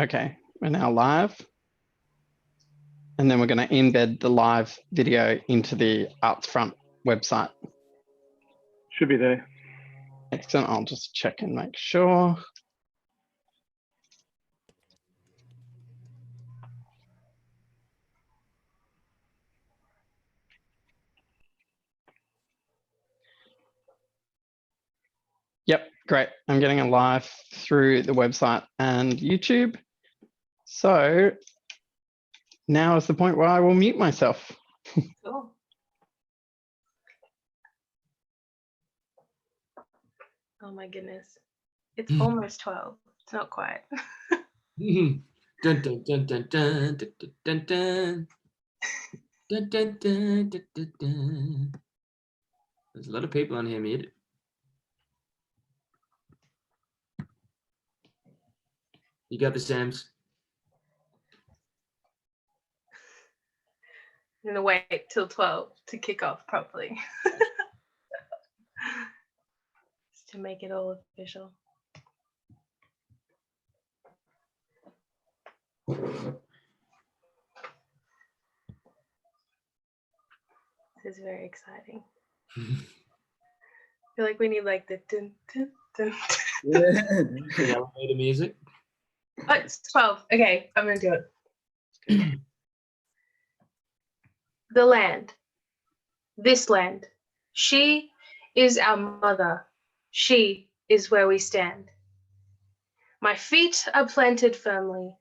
Okay, we're now live. And then we're going to embed the live video into the Artsfront website. Should be there. Excellent. I'll just check and make sure. Yep, great. I'm getting a live through the website and YouTube. So now is the point where I will mute myself. Cool. Oh my goodness. It's almost 12. It's not quite. Dun, dun, dun, dun, dun, dun, dun, dun. Dun, dun, dun, dun, dun, dun. There's a lot of people on here muted. You got the Sams? I'm gonna wait till 12 to kick off properly. Just to make it all official. This is very exciting. I feel like we need like the dun, dun, dun. The elevator music. Oh, it's 12. Okay, I'm gonna do it. The land, this land, she is our mother. She is where we stand. My feet are planted firmly,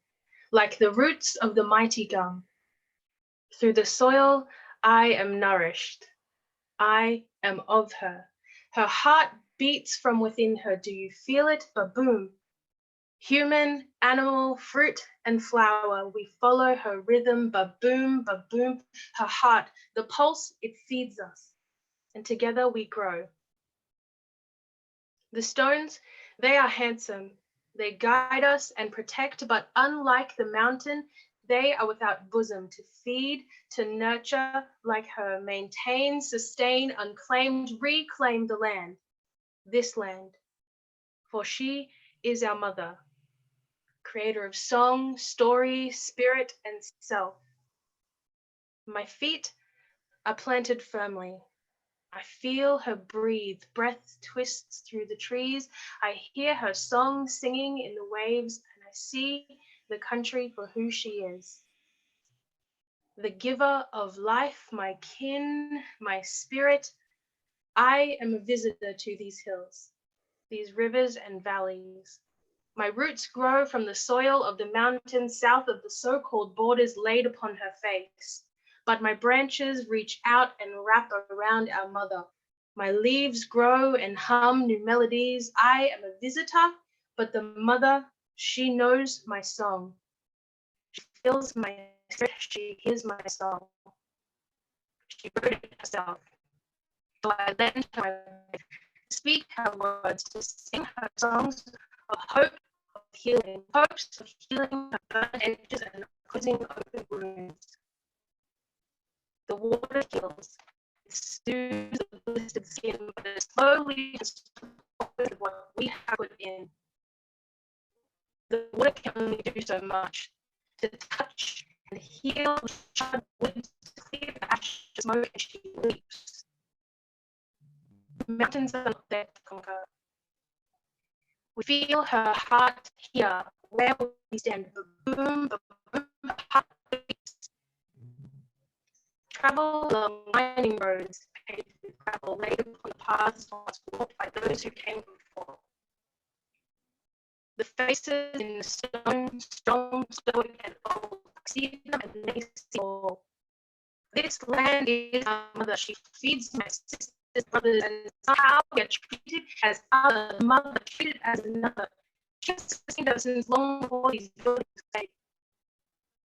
like the roots of the mighty gum. Through the soil, I am nourished. I am of her. Her heart beats from within her. Do you feel it? Ba-boom. Human, animal, fruit, and flower, we follow her rhythm, ba-boom, ba-boom. Her heart, the pulse, it feeds us, and together we grow. The stones, they are handsome. They guide us and protect, but unlike the mountain, they are without bosom to feed, to nurture, like her, maintain, sustain, unclaimed, reclaim the land, this land. For she is our mother, creator of song, story, spirit, and self. My feet are planted firmly. I feel her breathe, breath twists through the trees. I hear her song singing in the waves, and I see the country for who she is. The giver of life, my kin, my spirit. I am a visitor to these hills, these rivers and valleys. My roots grow from the soil of the mountains south of the so-called borders laid upon her face. But my branches reach out and wrap around our mother. My leaves grow and hum new melodies. I am a visitor, but the mother, she knows my song. She feels my spirit, she hears my song. She wrote it herself. So I lend her my life, to speak her words, to sing her songs of hope, of healing, hopes of healing her burned edges and closing open wounds. The water heals, it soothes the blistered skin, but it slowly with what we have put in. The water can only do so much, to touch and heal the charred wood, to clear the ash, smoke, and she leaps. The mountains are not there to conquer. We feel her heart here, where we stand. Boom, boom, heart beats. Travel along winding roads, paved with gravel, laid upon the paths once walked by those who came before. The faces in the stone, strong, stoic, and old. I see them and they see all. This land is our mother. She feeds my sisters, brothers, and somehow we are treated as other, mother treated as another. She has sustained us since long before these buildings came.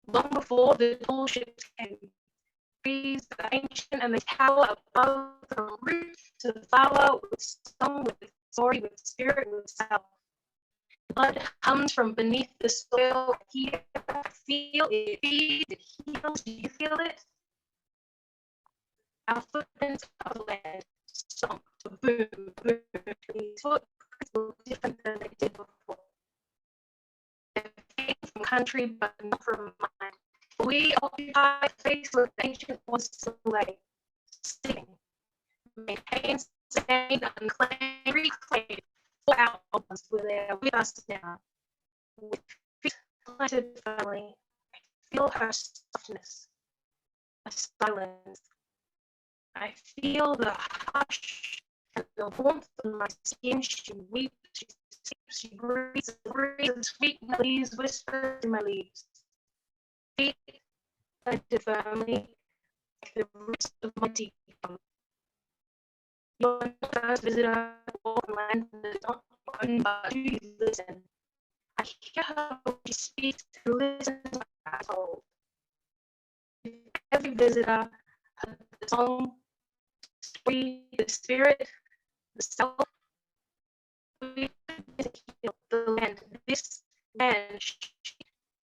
Long before the tall ships came. Trees, the ancient and the tower above, from root to the flower, with song, with story, with spirit, with self. Blood hums from beneath the soil. Here, I feel it feeds, it heals. Do you feel it? Our footprints of the land, stomp, boom, boom. These footprints look different than they did before. They're from country, but not from mind. We occupy space with ancient was to lay, sitting, maintain, sustained, unclaimed, reclaimed, for our ones where they are with us now. With feet planted firmly, I feel her softness, a silence. I feel the hush and the warmth on my skin. She weeps, she sleeps, she breathes, and sweet melodies whisper in my leaves. Feet planted firmly, like the roots of my teeth. You're the first visitor to walk the land that is not owned, but do you listen? I hear her when she speaks and listen to what I told. Every visitor has the song, story, the spirit, the self. We heal the land. This land, she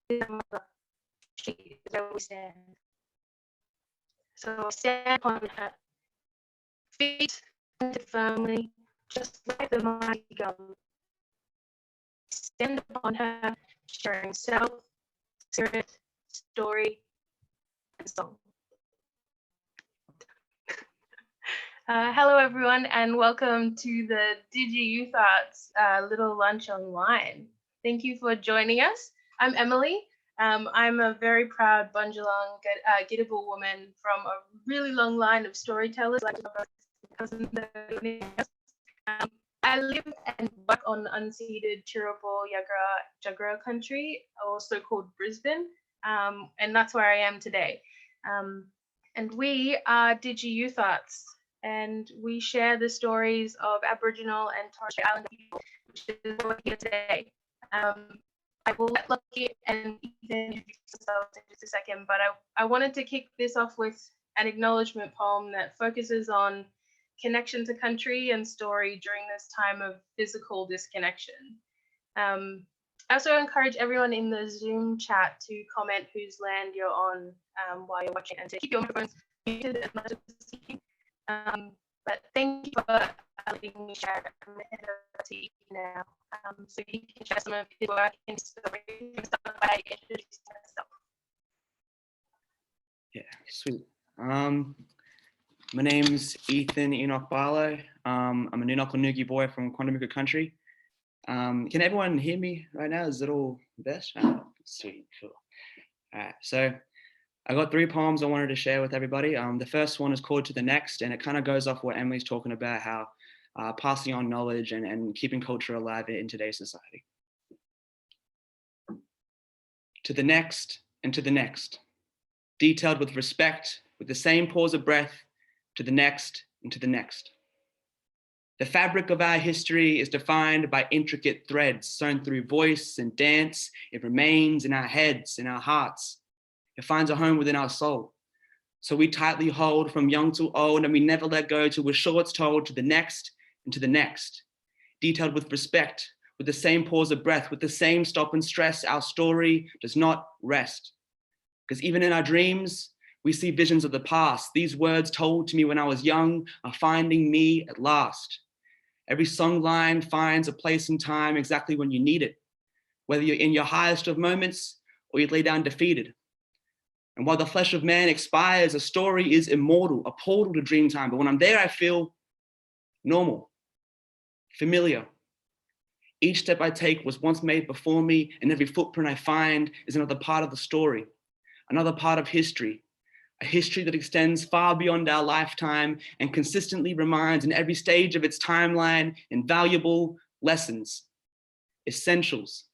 is a mother. She is where we stand. So I stand upon her feet planted firmly, just like the mighty gum. Stand upon her, sharing self, spirit, story, and song. Hello, everyone, and welcome to the Digi Youth Arts Little Lunch Online. Thank you for joining us. I'm Emily. I'm a very proud Bundjalung Gidabal woman from a really long line of storytellers. Like my cousin. I live and work on unceded Turrbal Jagera country, also called Brisbane, and that's where I am today. And we are Digi Youth Arts, and we share the stories of Aboriginal and Torres Strait Islander people, which is what we're here today. I will let Lucky and Ethan introduce themselves in just a second, but I wanted to kick this off with an acknowledgement poem that focuses on connection to country and story during this time of physical disconnection. I also encourage everyone in the Zoom chat to comment whose land you're on while you're watching, and to keep your microphones muted as much as speaking. But thank you for letting me share. I'm going to hand over to you now, so you can share some of your work and story and start by introducing yourself. Yeah, sweet. My name's Ethan Enoch Barlow. I'm a Nunoko Nugi boy from Quandamooka country. Can everyone hear me right now? Is it all best? Oh, sweet, cool. All right, so I got 3 poems I wanted to share with everybody. The first one is called To the Next, and it kind of goes off what Emily's talking about, how passing on knowledge and keeping culture alive in today's society. To the next and to the next, detailed with respect, with the same pause of breath, to the next and to the next. The fabric of our history is defined by intricate threads sewn through voice and dance. It remains in our heads, in our hearts. It finds a home within our soul. So we tightly hold from young to old, and we never let go till we're sure it's told, to the next and to the next. Detailed with respect, with the same pause of breath, with the same stop and stress, our story does not rest. Because even in our dreams, we see visions of the past. These words told to me when I was young are finding me at last. Every song line finds a place and time exactly when you need it, whether you're in your highest of moments or you lay down defeated. And while the flesh of man expires, a story is immortal, a portal to dream time. But when I'm there, I feel normal, familiar. Each step I take was once made before me, and every footprint I find is another part of the story, another part of history, a history that extends far beyond our lifetime and consistently reminds in every stage of its timeline invaluable lessons, essentials,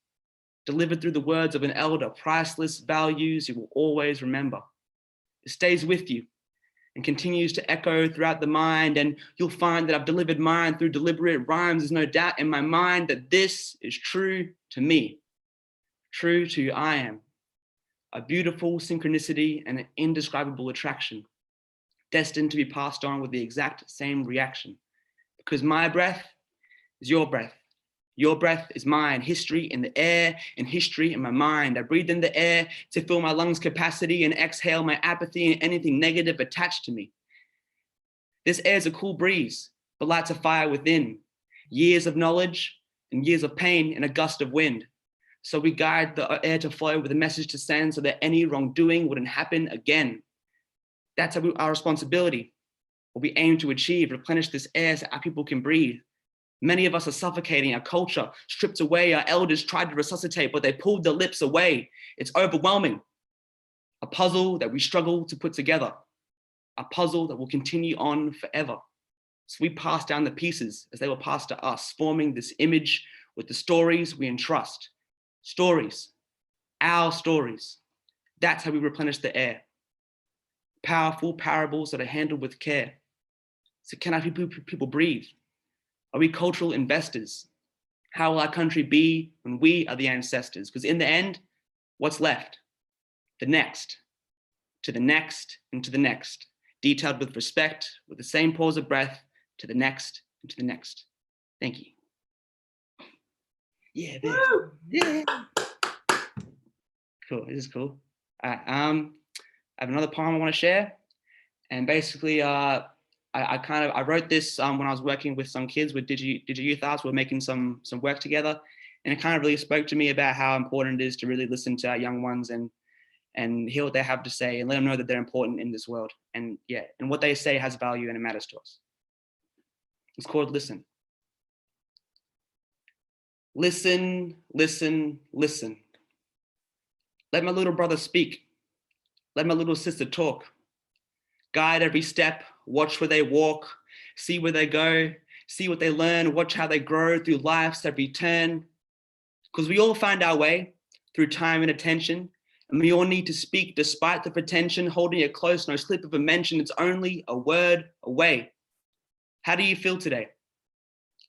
delivered through the words of an elder, priceless values you will always remember. It stays with you and continues to echo throughout the mind, and you'll find that I've delivered mine through deliberate rhymes. There's no doubt in my mind that this is true to me, true to who I am. A beautiful synchronicity and an indescribable attraction, destined to be passed on with the exact same reaction. Because my breath is your breath. Your breath is mine. History in the air and history in my mind. I breathe in the air to fill my lungs' capacity and exhale my apathy and anything negative attached to me. This air is a cool breeze, but lights a fire within. Years of knowledge and years of pain in a gust of wind. So we guide the air to flow with a message to send so that any wrongdoing wouldn't happen again. That's our responsibility. What we aim to achieve, replenish this air so our people can breathe. Many of us are suffocating, our culture stripped away, our elders tried to resuscitate, but they pulled their lips away. It's overwhelming. A puzzle that we struggle to put together. A puzzle that will continue on forever. So we pass down the pieces as they were passed to us, forming this image with the stories we entrust. Stories, our stories. That's how we replenish the air. Powerful parables that are handled with care. So can our people breathe? Are we cultural investors? How will our country be when we are the ancestors? Because in the end, what's left? The next, to the next, and to the next. Detailed with respect, with the same pause of breath, to the next, and to the next. Thank you. Yeah, yeah. Cool, this is cool. I have another poem I want to share. And basically, I wrote this when I was working with some kids with Digi Youth Arts. We're making some work together. And it kind of really spoke to me about how important it is to really listen to our young ones and hear what they have to say and let them know that they're important in this world. And yeah, and what they say has value and it matters to us. It's called Listen. Listen, listen, listen. Let my little brother speak. Let my little sister talk. Guide every step, watch where they walk, see where they go, see what they learn, watch how they grow through life's every turn. Because we all find our way through time and attention, and we all need to speak despite the pretension, holding it close, no slip of a mention, it's only a word away. How do you feel today?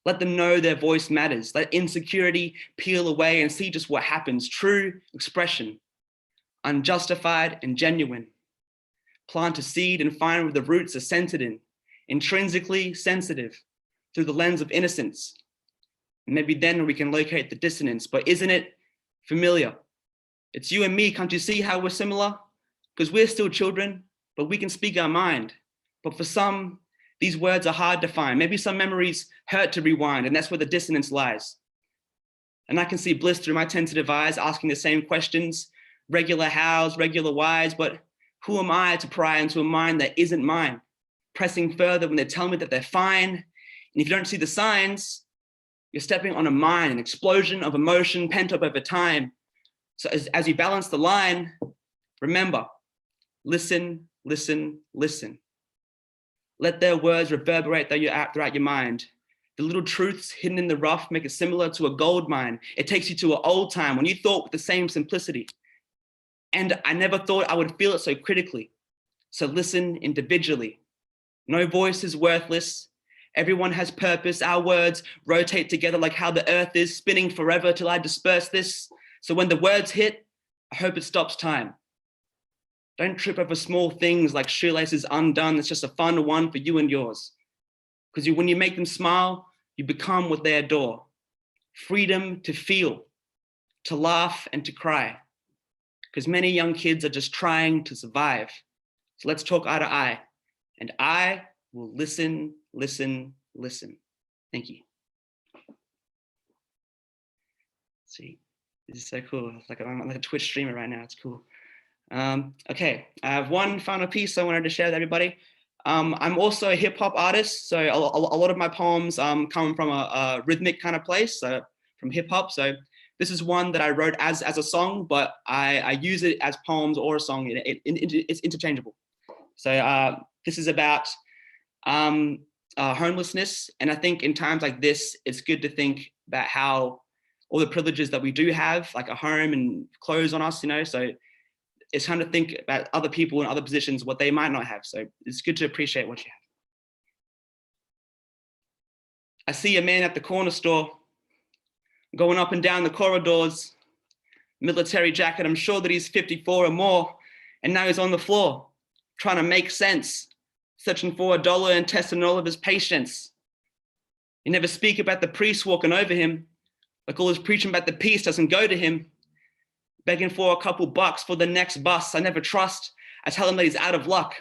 Let them know their voice matters. Let insecurity peel away and see just what happens. True expression, unjustified and genuine. Plant a seed and find where the roots are centered in, intrinsically sensitive through the lens of innocence. And maybe then we can locate the dissonance, but isn't it familiar? It's you and me, can't you see how we're similar? Because we're still children, but we can speak our mind. But for some, these words are hard to find. Maybe some memories hurt to rewind, and that's where the dissonance lies. And I can see bliss through my tentative eyes, asking the same questions, regular hows, regular whys, but who am I to pry into a mind that isn't mine? Pressing further when they tell me that they're fine. And if you don't see the signs, you're stepping on a mine, an explosion of emotion pent up over time. So as you balance the line, remember, listen, listen, listen. Let their words reverberate throughout your mind. The little truths hidden in the rough make it similar to a gold mine. It takes you to an old time when you thought with the same simplicity. And I never thought I would feel it so critically. So listen individually. No voice is worthless. Everyone has purpose. Our words rotate together like how the earth is spinning forever till I disperse this. So when the words hit, I hope it stops time. Don't trip over small things like shoelaces undone. It's just a fun one for you and yours. Because when you make them smile, you become what they adore. Freedom to feel, to laugh and to cry. Because many young kids are just trying to survive. So let's talk eye to eye. And I will listen, listen, listen. Thank you. See, this is so cool. I'm like a Twitch streamer right now. It's cool. Okay, I have one final piece I wanted to share with everybody. I'm also a hip hop artist, so a lot of my poems come from a rhythmic kind of place, so from hip hop. So this is one that I wrote as a song, but I use it as poems or a song. It's interchangeable. So this is about homelessness, and I think in times like this, it's good to think about how all the privileges that we do have, like a home and clothes on us, you know. So it's time to think about other people in other positions, what they might not have. So it's good to appreciate what you have. I see a man at the corner store, going up and down the corridors, military jacket, I'm sure that he's 54 or more, and now he's on the floor, trying to make sense, searching for $1 and testing all of his patience. You never speak about the priest walking over him, like all his preaching about the peace doesn't go to him. Begging for a couple bucks for the next bus. I never trust. I tell him that he's out of luck.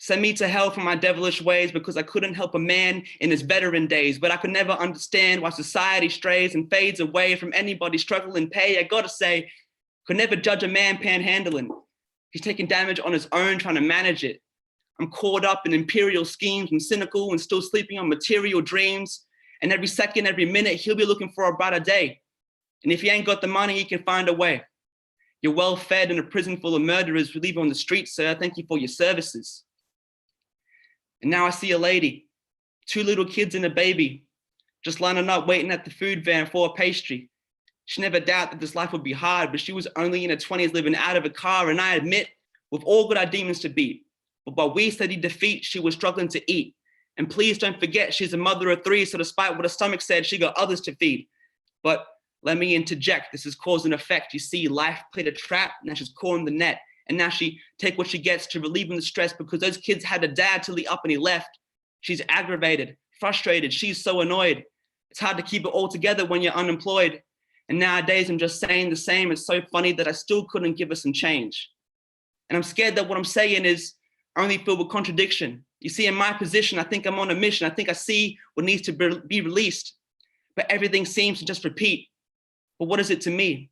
Send me to hell for my devilish ways because I couldn't help a man in his veteran days, but I could never understand why society strays and fades away from anybody struggling pay. I gotta say, could never judge a man panhandling. He's taking damage on his own, trying to manage it. I'm caught up in imperial schemes and cynical and still sleeping on material dreams. And every second, every minute, he'll be looking for a brighter day. And if he ain't got the money, he can find a way. You're well fed in a prison full of murderers who leave you on the street, sir. Thank you for your services. And now I see a lady, 2 little kids and a baby, just lining up, waiting at the food van for a pastry. She never doubted that this life would be hard, but she was only in her 20s living out of a car. And I admit, we've all got our demons to beat. But while we studied defeat, she was struggling to eat. And please don't forget, she's a mother of 3, so despite what her stomach said, she got others to feed. But let me interject, this is cause and effect. You see, life played a trap, now she's caught in the net. And now she take what she gets to relieving the stress because those kids had a dad till he up and he left. She's aggravated, frustrated, she's so annoyed. It's hard to keep it all together when you're unemployed. And nowadays I'm just saying the same. It's so funny that I still couldn't give her some change. And I'm scared that what I'm saying is only filled with contradiction. You see, in my position, I think I'm on a mission. I think I see what needs to be released, but everything seems to just repeat. But what is it to me?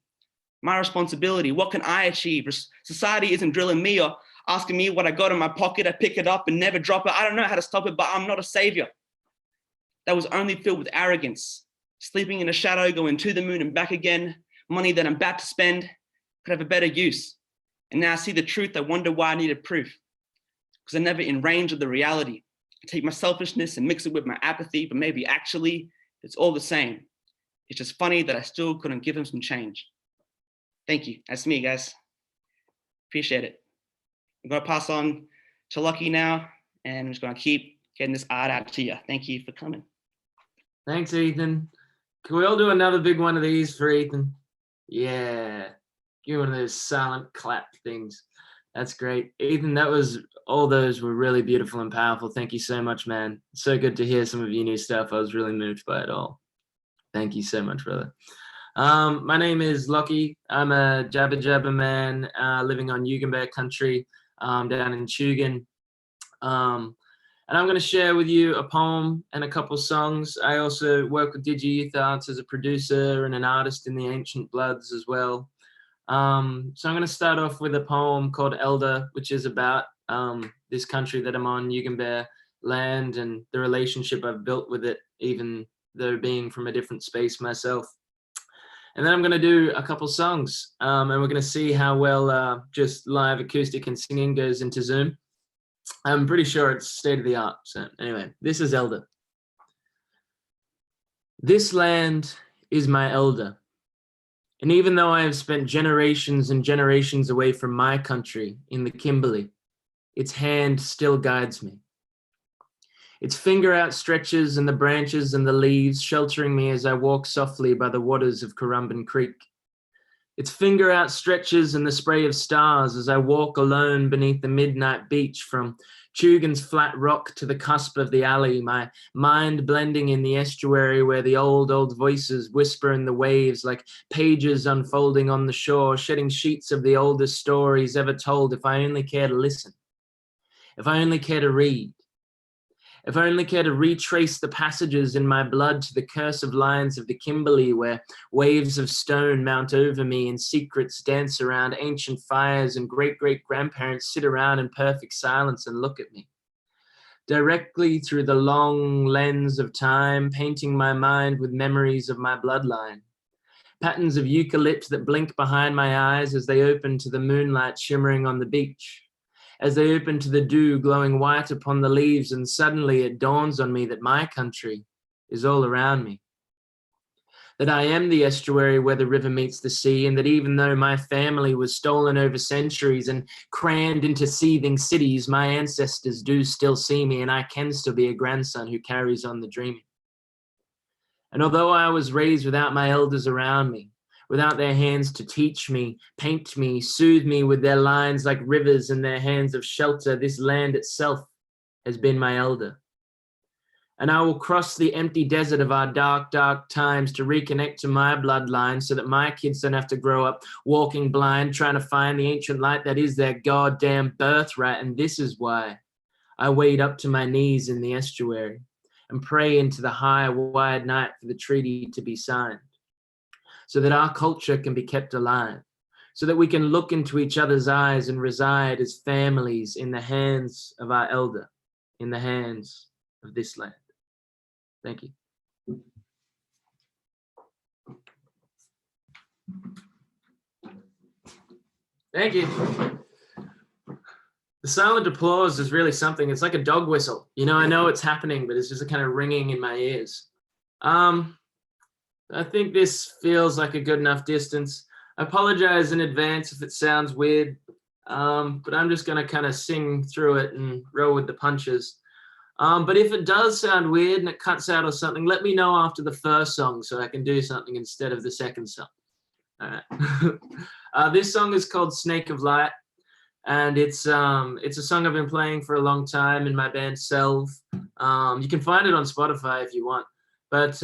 My responsibility, what can I achieve? Society isn't drilling me or asking me what I got in my pocket. I pick it up and never drop it. I don't know how to stop it, but I'm not a savior. That was only filled with arrogance. Sleeping in a shadow, going to the moon and back again. Money that I'm about to spend could have a better use. And now I see the truth. I wonder why I needed proof. Because I'm never in range of the reality. I take my selfishness and mix it with my apathy, but maybe actually it's all the same. It's just funny that I still couldn't give him some change. Thank you. That's me, guys. Appreciate it. I'm going to pass on to Lucky now, and I'm just going to keep getting this art out to you. Thank you for coming. Thanks, Ethan. Can we all do another big one of these for Ethan? Yeah. Give one of those silent clap things. That's great. Ethan, all those were really beautiful and powerful. Thank you so much, man. So good to hear some of your new stuff. I was really moved by it all. Thank you so much, brother. My name is Lucky. I'm a Jabba Jabba man living on Yugambeh country down in Tugun. And I'm going to share with you a poem and a couple songs. I also work with Digi Youth Arts as a producer and an artist in the Ancient Bloods as well. So I'm going to start off with a poem called Elder, which is about this country that I'm on, Yugambeh land, and the relationship I've built with it, even though being from a different space myself. And then I'm going to do a couple songs, and we're going to see how well just live acoustic and singing goes into Zoom. I'm pretty sure it's state of the art. So anyway, this is Elder. This land is my elder. And even though I have spent generations and generations away from my country in the Kimberley, its hand still guides me. Its finger outstretches and the branches and the leaves sheltering me as I walk softly by the waters of Currumbin Creek. Its finger outstretches and the spray of stars as I walk alone beneath the midnight beach from Tugun's flat rock to the cusp of the alley, my mind blending in the estuary where the old voices whisper in the waves like pages unfolding on the shore, shedding sheets of the oldest stories ever told if I only care to listen, if I only care to read. If I only care to retrace the passages in my blood to the cursive lines of the Kimberley where waves of stone mount over me and secrets dance around ancient fires and great-great-grandparents sit around in perfect silence and look at me. Directly through the long lens of time, painting my mind with memories of my bloodline. Patterns of eucalypt that blink behind my eyes as they open to the moonlight shimmering on the beach. As they open to the dew glowing white upon the leaves, and suddenly it dawns on me that my country is all around me. That I am the estuary where the river meets the sea, and that even though my family was stolen over centuries and crammed into seething cities, my ancestors do still see me, and I can still be a grandson who carries on the dreaming. And although I was raised without my elders around me, without their hands to teach me, paint me, soothe me with their lines like rivers and their hands of shelter, this land itself has been my elder. And I will cross the empty desert of our dark, dark times to reconnect to my bloodline so that my kids don't have to grow up walking blind, trying to find the ancient light that is their goddamn birthright. And this is why I wade up to my knees in the estuary and pray into the high, wide night for the treaty to be signed, so that our culture can be kept alive, so that we can look into each other's eyes and reside as families in the hands of our elder, in the hands of this land. Thank you. Thank you. The silent applause is really something. It's like a dog whistle. You know, I know it's happening, but it's just a kind of ringing in my ears. I think this feels like a good enough distance. I apologize in advance if it sounds weird, but I'm just gonna kind of sing through it and roll with the punches. But if it does sound weird and it cuts out or something, let me know after the first song so I can do something instead of the second song. All right. This song is called Snake of Light, and it's a song I've been playing for a long time in my band Selv. You can find it on Spotify if you want, but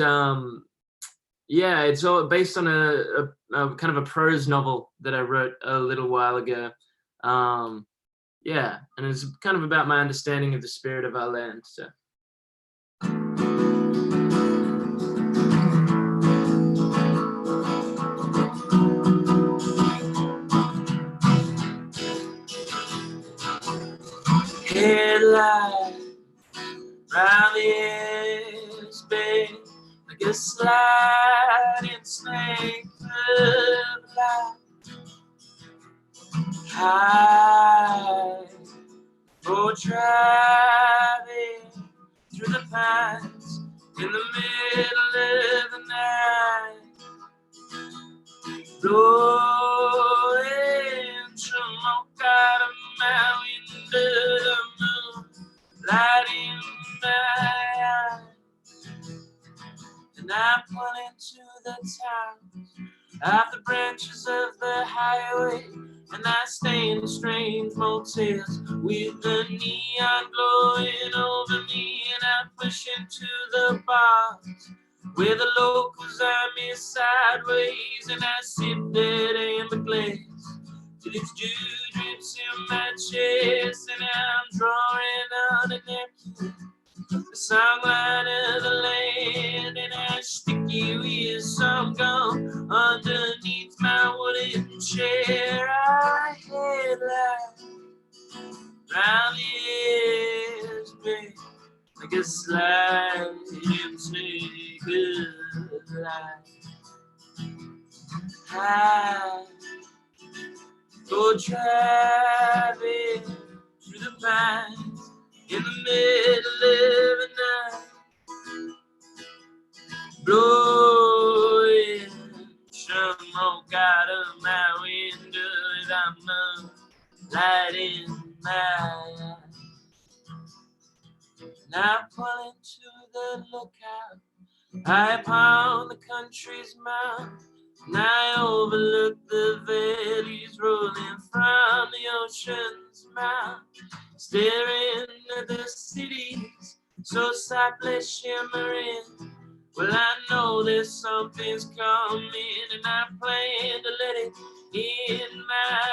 yeah, it's all based on a kind of a prose novel that I wrote a little while ago. Yeah, and it's kind of about my understanding of the spirit of our land. So. Headlight round the edge, babe, like a sliding snake of light. High, go driving through the pines in the middle of the night. Blowing smoke out of my window, the moon lighting my eyes. And I pull into the town off the branches of the highway, and I stay in strange motels with the neon glowing over me, and I push into the bars where the locals eye me sideways, and I sip that amber glass till its dew drips in my chest, and I'm drawing on a napkin the songline of the land, and I stick you with some gum underneath my wooden chair. I headlight round the edge, babe, like a sliding snake of light. I go driving through the pines in the middle of the night, blowing smoke out of my window with a moon light in my eyes. And I pull into the lookout high upon the country's mouth, and I overlook the valleys rolling from the ocean's mouth, staring at the cities so softly shimmering. Well, I know there's something's coming, and I plan to let it in. My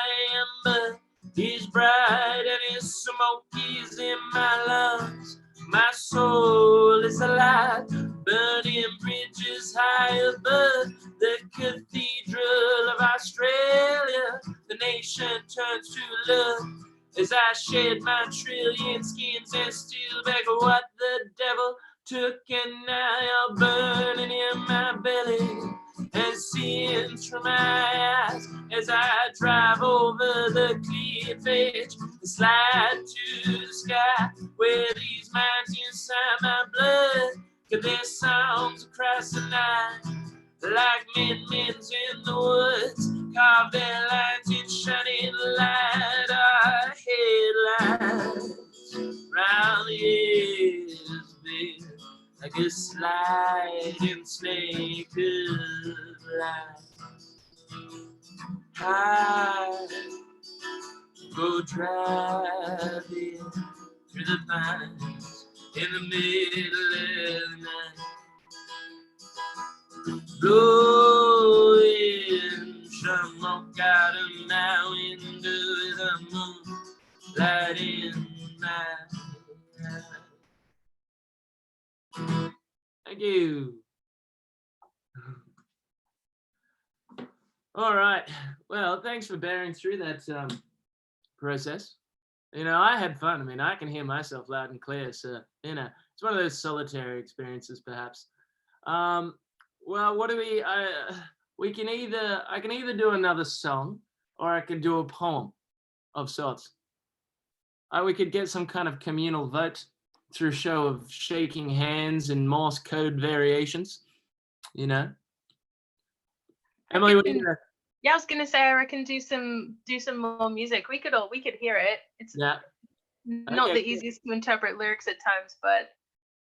amber is bright and its smoke is in my lungs. My soul is alive, burning bridges high above the cathedral of Australia. The nation turns to love as I shed my trillion skins and steal back what the devil took, and now you're burning in my belly and sins from my eyes as I drive over the cliff edge and slide to the sky where these minds inside my blood get their songs across the night. Like men in the woods, carve their lines in shining light. Our headlights round the edge, babe, like a sliding snake of light. I go driving through the pines in the middle of the night, blowing smoke out of my window with the moon light in my Thank you. All right. Well, thanks for bearing through that process. You know, I had fun. I mean, I can hear myself loud and clear. So, you know, it's one of those solitary experiences, perhaps. Well, what do we can I can either do another song or I could do a poem of sorts. We could get some kind of communal vote through a show of shaking hands and Morse code variations, you know. Emily, what do you think? Yeah, I was gonna say I reckon do some more music. We could hear it. It's Yeah. not Okay, the cool. easiest to interpret lyrics at times, but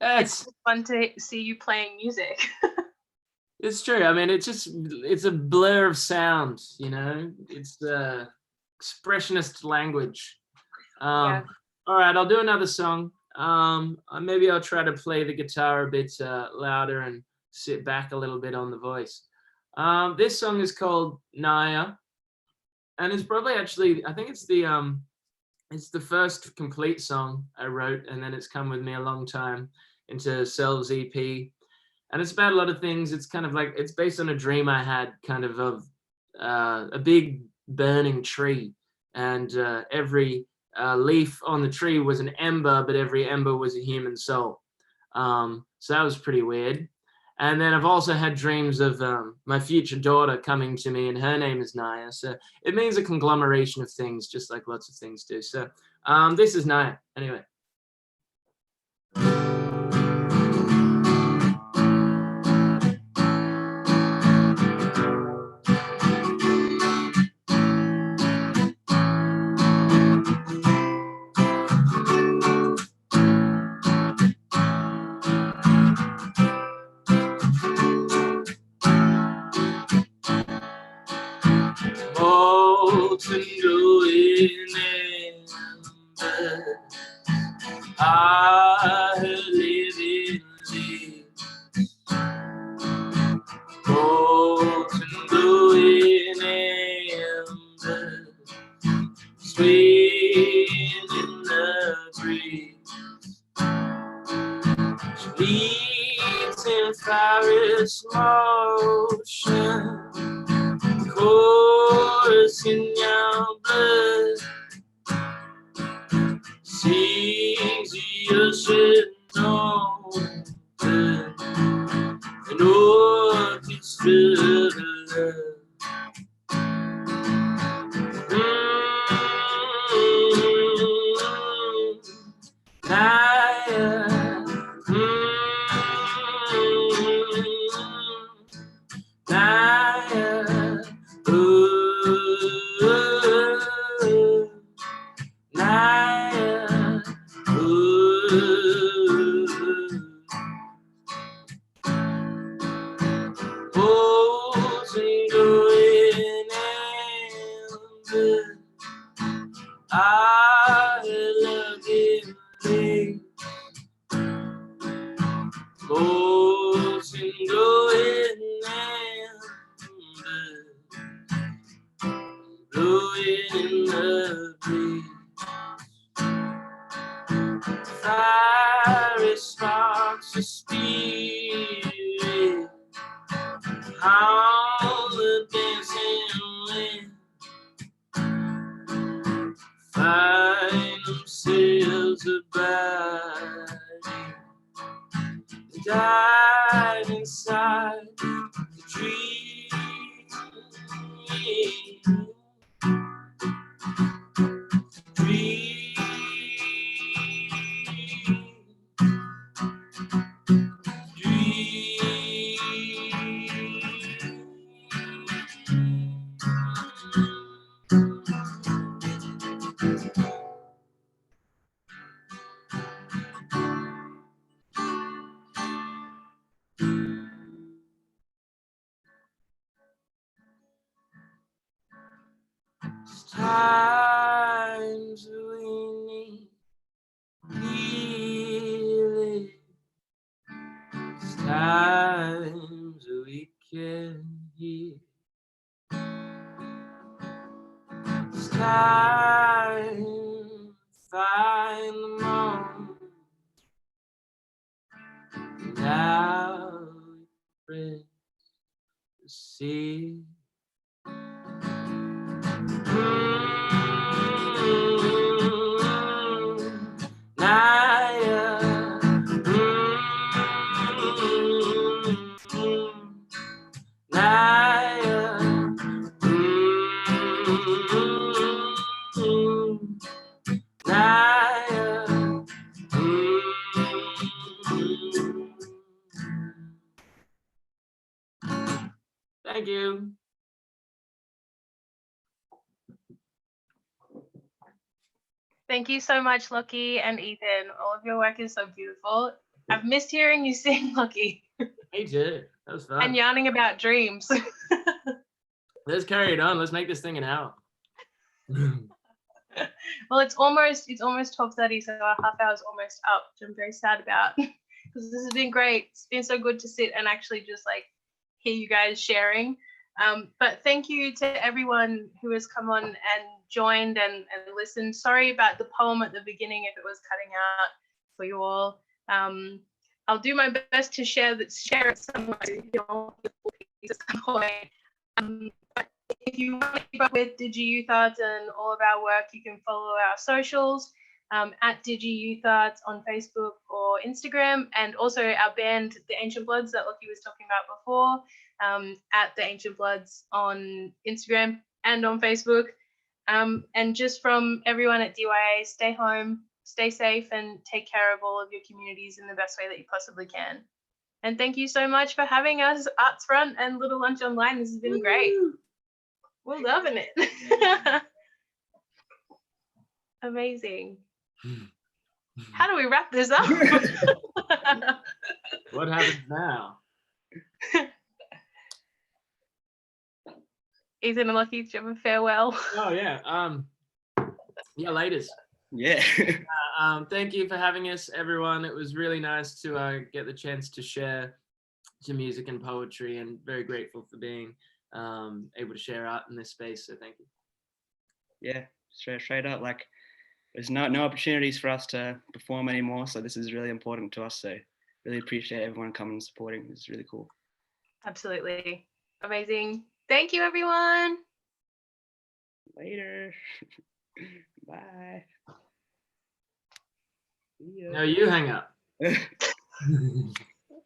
It's it's fun to see you playing music. it's true. I mean, it's a blur of sound, you know. It's expressionist language. Yeah. All right, I'll do another song. Maybe I'll try to play the guitar a bit louder and sit back a little bit on the voice. This song is called Naya, and it's probably actually, I think it's the first complete song I wrote, and then it's come with me a long time into Selves EP. And it's about a lot of things. It's kind of like, it's based on a dream I had kind of a big burning tree, and every leaf on the tree was an ember, but every ember was a human soul. So that was pretty weird. And then I've also had dreams of my future daughter coming to me, and her name is Naya. So it means a conglomeration of things, just like lots of things do. So this is Naya, anyway. Molten glowing ember, I living lives. Molten glowing ember, swaying in the breeze. She leads in fiery motion, chorus in your blood, sings the ocean open, an orchestra of love. Naya, Naya, ooh, Naya, ooh. Molten glowing ember, I love him late. Molten glowing ember, blowing in the breeze. Fiery sparks of spirit, how the dancing wind find themselves abiding, dive inside the dream. Times we need healing. Times we can hear. It's time to find the moment see. Naya. Naya. Naya. Thank you. Thank you so much, Lockie and Ethan. All of your work is so beautiful. I've missed hearing you sing, Lockie, Me too. That was fun. and yarning about dreams. Let's carry it on. Let's make this thing an hour. Well, it's almost 12:30, so our half hour is almost up, which I'm very sad about because this has been great. It's been so good to sit and actually just like hear you guys sharing. But thank you to everyone who has come on and joined and listened. Sorry about the poem at the beginning if it was cutting out for you all. I'll do my best to share it somewhere. At some point. But if you want to keep up with DigiYouthArts and all of our work, you can follow our socials at DigiYouthArts on Facebook or Instagram, and also our band, The Ancient Bloods, that Lockie was talking about before, at The Ancient Bloods on Instagram and on Facebook. And just from everyone at DYA, stay home, stay safe, and take care of all of your communities in the best way that you possibly can. And thank you so much for having us, Arts Front and Little Lunch Online. This has been great. We're loving it. Amazing. How do we wrap this up? What happens now? Ethan and Lockie, do you have a farewell? Oh yeah. Yeah, latest. Yeah. Thank you for having us, everyone. It was really nice to get the chance to share some music and poetry, and very grateful for being able to share art in this space. So thank you. Yeah, straight up. Like, there's no opportunities for us to perform anymore, so this is really important to us. So really appreciate everyone coming and supporting. It's really cool. Absolutely. Amazing. Thank you, everyone. Later. Bye. See ya. No, you hang up.